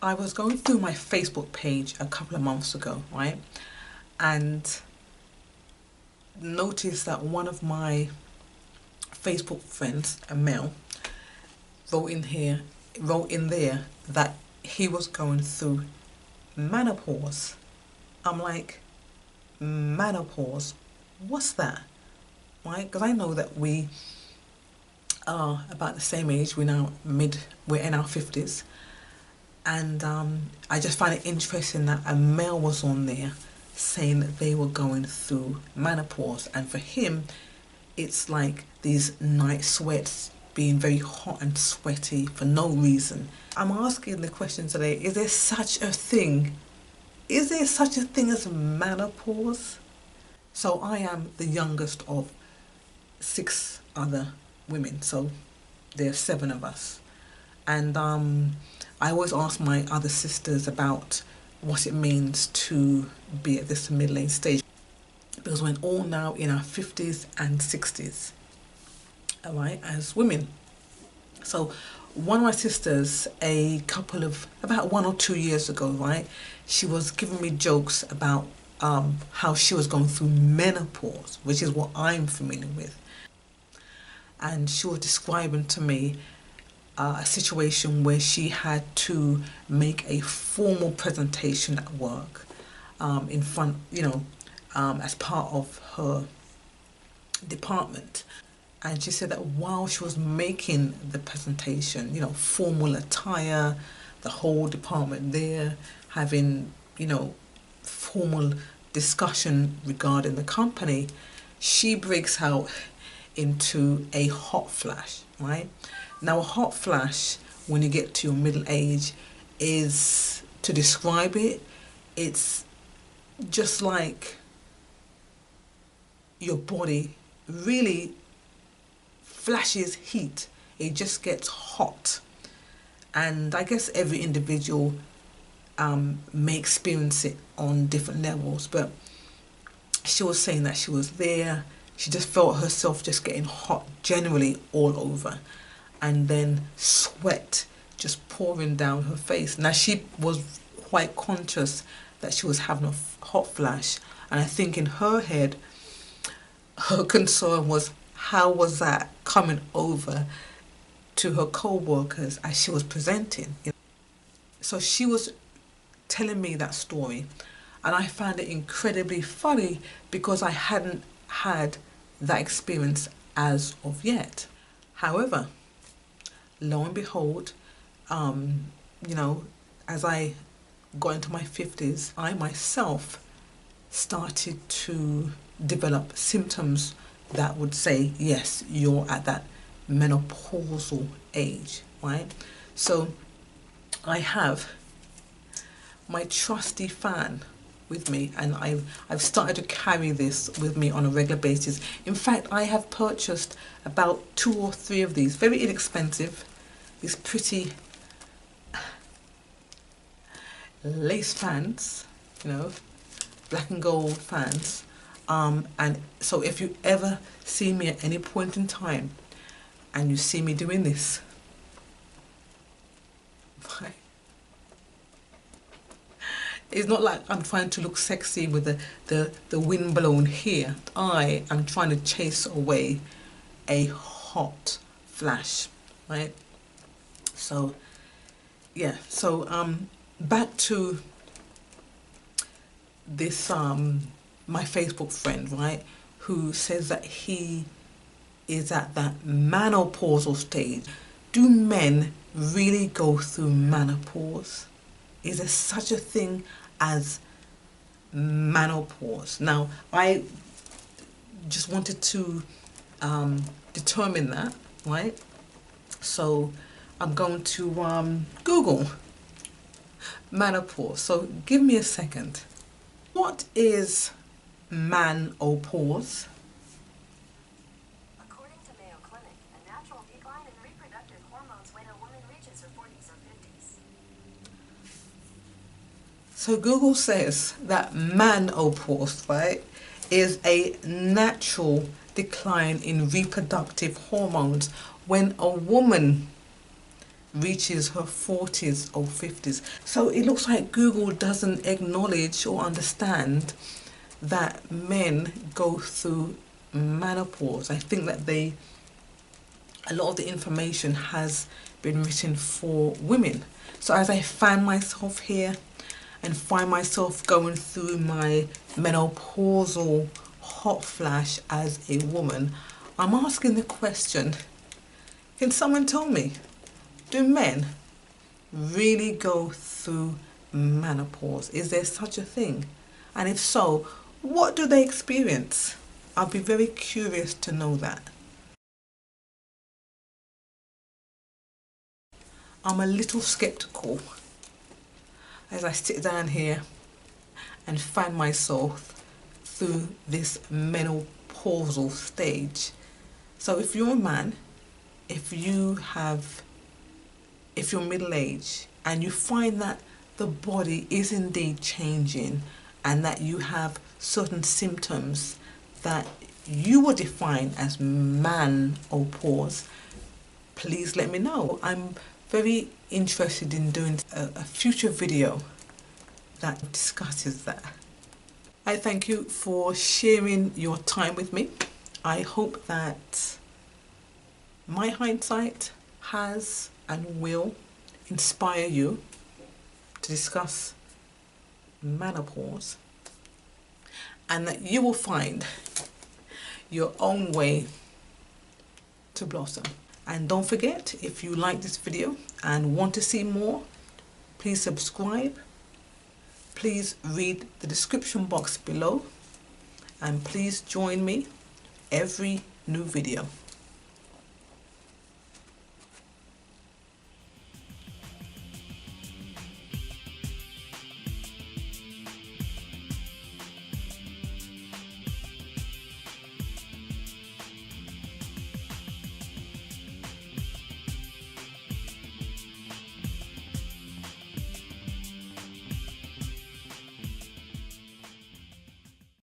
I was going through my Facebook page a couple of months ago, right? And noticed that one of my Facebook friends, a male, wrote in here, wrote in there that he was going through menopause. I'm like, menopause? What's that? Right? Because I know that we are about the same age. We're in our 50s. And I just find it interesting that a male was on there saying that they were going through menopause. And for him, it's like these night sweats, being very hot and sweaty for no reason. I'm asking the question today, is there such a thing? Is there such a thing as menopause? So I am the youngest of 6 other women, so there's 7 of us. And I always ask my other sisters about what it means to be at this middle-aged stage, because we're all now in our 50s and 60s, all right, as women. So one of my sisters, about 1 or 2 years ago, right, she was giving me jokes about how she was going through menopause, which is what I'm familiar with. And she was describing to me a situation where she had to make a formal presentation at work, in front, as part of her department. And she said that while she was making the presentation, formal attire, the whole department there having, formal discussion regarding the company, she breaks out into a hot flash, right? Now, a hot flash, when you get to your middle age, is, to describe it, it's just like your body really flashes heat. It just gets hot. And I guess every individual may experience it on different levels, but she was saying that she was there, she just felt herself just getting hot generally all over, and then sweat just pouring down her face. Now, she was quite conscious that she was having a hot flash, and I think in her head, her concern was, how was that coming over to her co-workers as she was presenting? So she was telling me that story, and I found it incredibly funny because I hadn't had that experience as of yet. However, lo and behold, you know, as I got into my 50s, I myself started to develop symptoms that would say, yes, you're at that menopausal age, right? So I have my trusty fan with me, and I've started to carry this with me on a regular basis. In fact, I have purchased about 2 or 3 of these, very inexpensive, these pretty lace fans, black and gold fans. And so if you ever see me at any point in time and you see me doing this, it's not like I'm trying to look sexy with the wind blown hair. I am trying to chase away a hot flash, right? So, yeah. So, back to this, my Facebook friend, right, who says that he is at that menopausal stage. Do men really go through menopause? Is there such a thing as menopause? Now, I just wanted to determine that, right? So I'm going to Google menopause. So give me a second. What is MANopause? According to Mayo Clinic, a natural decline in reproductive hormones when a woman reaches her 40s or 50s. So Google says that MANopause, right, is a natural decline in reproductive hormones when a woman reaches her 40s or 50s. So it looks like Google doesn't acknowledge or understand that men go through menopause. I think that a lot of the information has been written for women. So as I find myself here and find myself going through my menopausal hot flash as a woman, I'm asking the question, can someone tell me, do men really go through menopause? Is there such a thing? And if so, what do they experience? I'll be very curious to know that. I'm a little skeptical as I sit down here and find myself through this menopausal stage. So if you're a man, if you're middle-aged and you find that the body is indeed changing and that you have certain symptoms that you would define as MANopause, please let me know. I'm very interested in doing a future video that discusses that. I thank you for sharing your time with me. I hope that my hindsight has and will inspire you to discuss menopause, and that you will find your own way to blossom. And don't forget, if you like this video and want to see more, please subscribe. Please read the description box below, and please join me every new video.